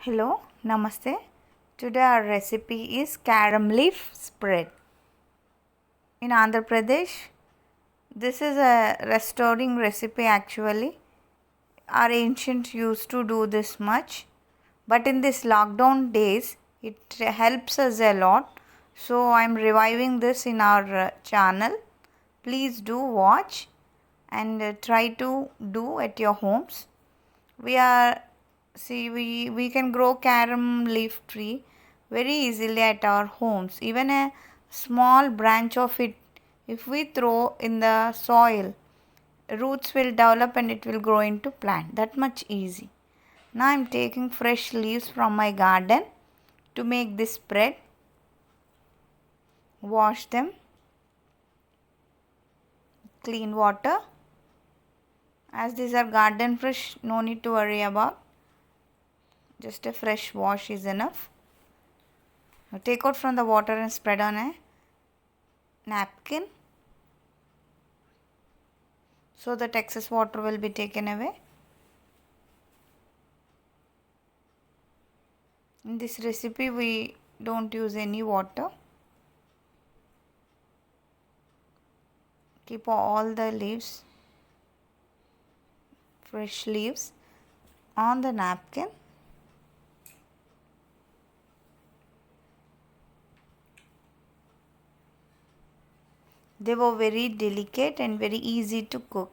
Hello, Namaste. Today our recipe is carom leaf spread. In Andhra Pradesh, this is a restoring recipe actually. Our ancients used to do this much, but in this lockdown days, it helps us a lot. So I'm reviving this in our channel. Please do watch and try to do at your homes. We can grow carom leaf tree very easily at our homes. Even a small branch of it, if we throw in the soil, roots will develop and it will grow into plant. That much easy. Now I'm taking fresh leaves from my garden to make this spread. Wash them, clean water. As these are garden fresh, no need to worry about. Just a fresh wash is enough. Now take out from the water and spread on a napkin so that excess water will be taken away. In this recipe we don't use any water. Keep all the leaves, fresh leaves, on the napkin. They were very delicate and very easy to cook.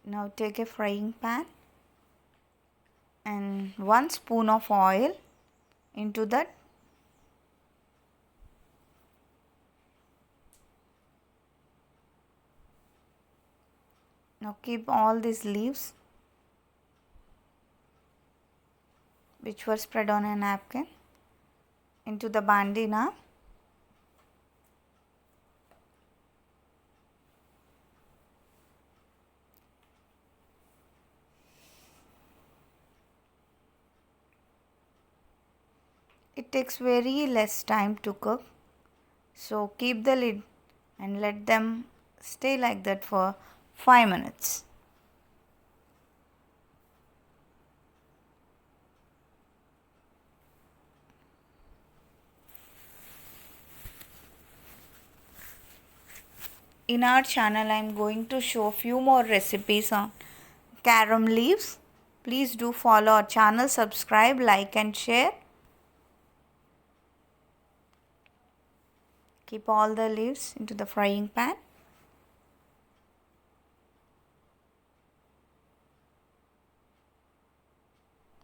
Now take a frying pan and 1 spoon of oil into that. Now keep all these leaves which were spread on a napkin into the bandi now. It takes very less time to cook, so keep the lid and let them stay like that for 5 minutes. In our channel I am going to show few more recipes on carom leaves. Please do follow our channel, subscribe, like and share. Keep all the leaves into the frying pan.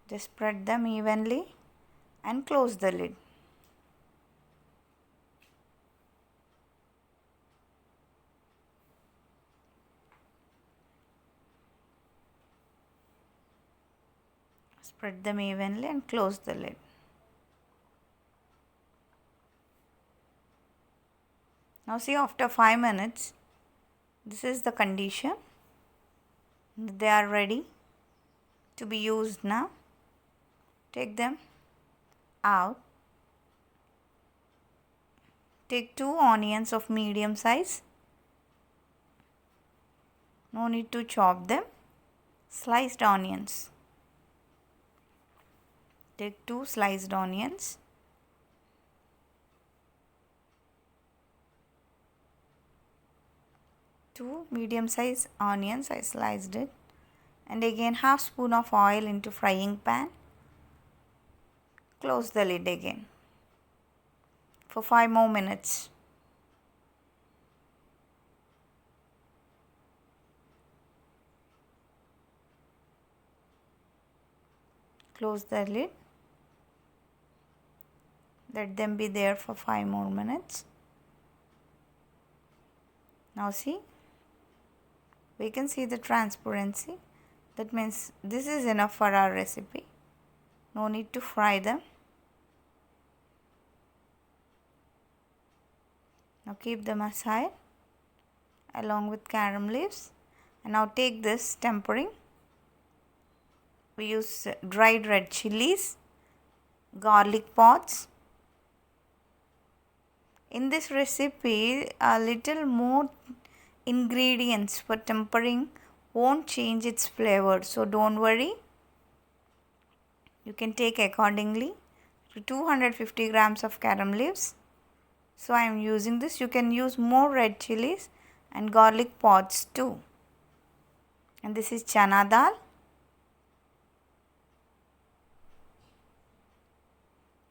Just spread them evenly and close the lid. Spread them evenly and close the lid. Now see, after 5 minutes, this is the condition. They are ready to be used now. Take them out. Take 2 onions of medium size. No need to chop them. Sliced onions. Take 2 sliced onions. Two medium size onions, I sliced it, and again half spoon of oil into frying pan. Close the lid again for 5 more minutes. Close the lid. Let them be there for 5 more minutes. Now see, we can see the transparency. That means this is enough for our recipe. No need to fry them. Now keep them aside along with carom leaves. And now take this tempering. We use dried red chilies, garlic pods. In this recipe, a little more ingredients for tempering won't change its flavor, so don't worry. You can take accordingly. 250 grams of carom leaves. So I am using this. You can use more red chilies and garlic pods too. And this is chana dal.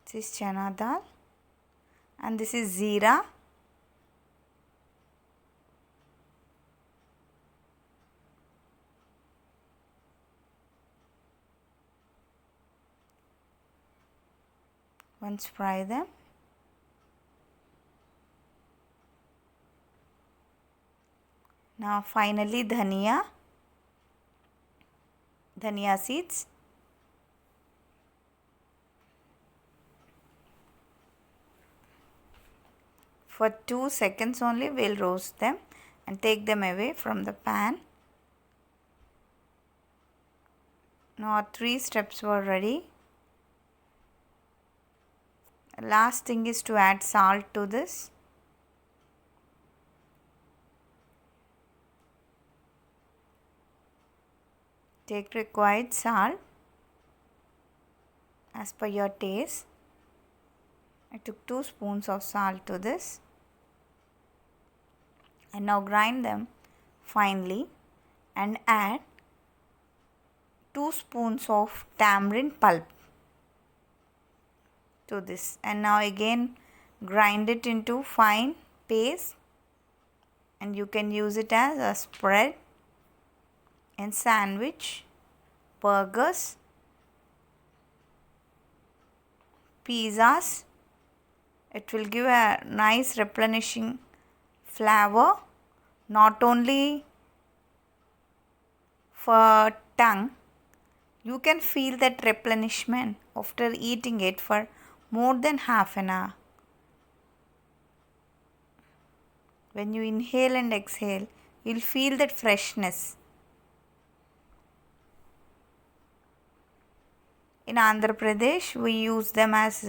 This is chana dal. And this is zeera. Once fry them. Now finally dhania seeds. For 2 seconds only we'll roast them and take them away from the pan. Now our 3 steps were ready. Last thing is to add salt to this. Take required salt as per your taste. I took 2 spoons of salt to this. And now grind them finely and add 2 spoons of tamarind pulp to this. And now again grind it into fine paste, and you can use it as a spread in sandwich, burgers, pizzas. It will give a nice replenishing flavor, not only for tongue. You can feel that replenishment after eating it for more than half an hour. When you inhale and exhale, you'll feel that freshness. In Andhra Pradesh, we use them as